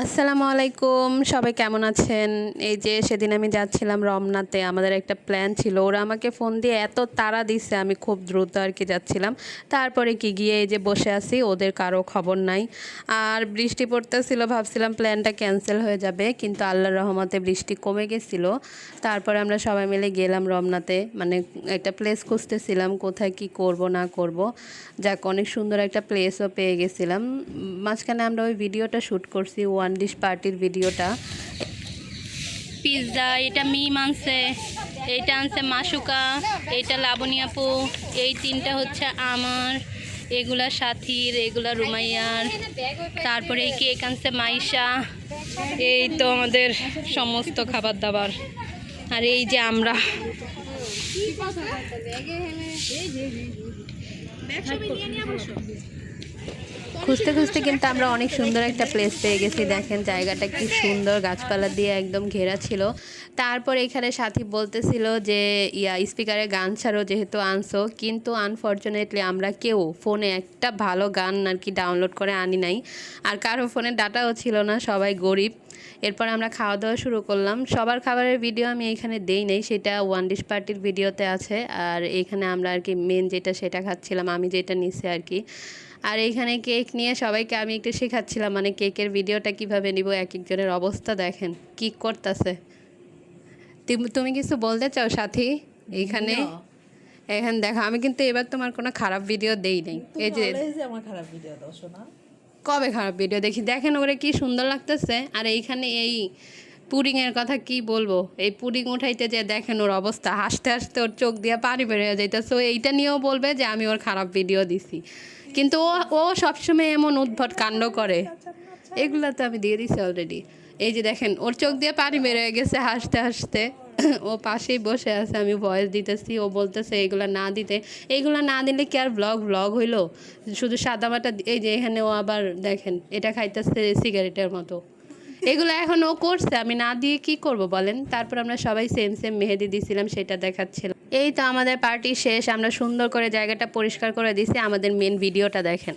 আসসালামু আলাইকুম, সবাই কেমন আছেন? এই যে সেদিন আমি যাচ্ছিলাম রমনাতে, আমাদের একটা প্ল্যান ছিল। ওরা আমাকে ফোন দিয়ে এত তাড়া দিচ্ছে, আমি খুব দ্রুত আর কি যাচ্ছিলাম। তারপরে কি গিয়ে এই যে বসে আছি, ওদের কারো খবর নাই। আর বৃষ্টি পড়তেছিল, ভাবছিলাম প্ল্যানটা ক্যান্সেল হয়ে যাবে, কিন্তু আল্লাহর রহমতে বৃষ্টি কমে গেছিলো। তারপরে আমরা সবাই মিলে গেলাম রমনাতে, মানে একটা প্লেস খুঁজতেছিলাম কোথায় কি করব না করব। যাক, অনেক সুন্দর একটা প্লেসও পেয়ে গেছিলাম। মাঝখানে আমরা ওই ভিডিওটা শ্যুট করছি, ওয়ান ডিশ পার্টির ভিডিওটা। পিৎজা, এটা মিম আনছে, এইটা আনছে মাসুকা, এইটা লাবণী আপু, এই তিনটা হচ্ছে আমার, এগুলা সাথীর, এগুলা রুমাইয়ার, তারপরে এই কেক আনছে মাইশা। এই তো আমাদের সমস্ত খাবার দাবার। আর এই যে আমরা খুঁজতে খুঁজতে কিন্তু আমরা অনেক সুন্দর একটা প্লেস পেয়ে গেছি। দেখেন জায়গাটা কি সুন্দর, গাছপালা দিয়ে একদম ঘেরা ছিল। তারপর এখানে সাথী বলতেছিল যে স্পিকারে গান ছাড়ো, যেহেতু আনছো, কিন্তু আনফর্চুনেটলি আমরা কেউ ফোনে একটা ভালো গান আর কি ডাউনলোড করে আনি নাই। আর কারো ফোনে ডাটাও ছিল না, সবাই গরিব। এরপর আমরা খাওয়া দাওয়া শুরু করলাম। সবার খাবারের ভিডিও আমি এখানে দেই নাই, সেটা ওয়ান ডিশ পার্টির ভিডিওতে আছে। আর এখানে আমরা আর কি মেন যেটা সেটা খাচ্ছিলাম, আমি যেটা নিছি আর কি। আর এইখানে কেক নিয়ে সবাইকে আমি একটু শেখাচ্ছিলাম, মানে কেকের ভিডিওটা কিভাবে নিব। এক একজনের অবস্থা দেখেন কি করতেছে। তুমি কিছু বলতে চাও সাথী? এইখানে এখানে দেখো, আমি কিন্তু এবার তোমার কোনো খারাপ ভিডিও দেই নাই। এই যে আমার খারাপ ভিডিও দাও শোনা। কবে খারাপ ভিডিও দেখি? দেখেন ওরে কি সুন্দর লাগতেছে। আর এইখানে এই পুডিংয়ের কথা কি বলবো, এই পুডিং উঠাইতে যে দেখেন ওর অবস্থা, হাসতে হাসতে ওর চোখ দিয়ে পানি বেরিয়ে যাইতেছে। এইটা নিয়েও বলবে যে আমি ওর খারাপ ভিডিও দিছি, কিন্তু ও সবসময় এমন উদ্ভট কাণ্ড করে। এগুলো তো আমি দিয়ে দিছি অলরেডি। এই যে দেখেন ওর চোখ দিয়ে পানি বেরিয়ে গেছে হাসতে হাসতে। ও পাশেই বসে আছে, আমি ভয়েস দিতেছি, ও বলতেছে এইগুলো না দিতে। এইগুলো না দিলে কি আর ব্লগ হইলো? শুধু সাদামাটা। এই যে এখানে ও আবার দেখেন এটা খাইতেছে সিগারেটের মতো। এগুলো এখন ও করছে, আমি না দিয়ে কি করব বলেন? তারপর আমরা সবাই সেম সেম মেহেদি দিছিলাম, সেটা দেখাচ্ছিলাম। এই তো আমাদের পার্টি শেষ, আমরা সুন্দর করে জায়গাটা পরিষ্কার করে দিছি। আমাদের মেন ভিডিওটা দেখেন।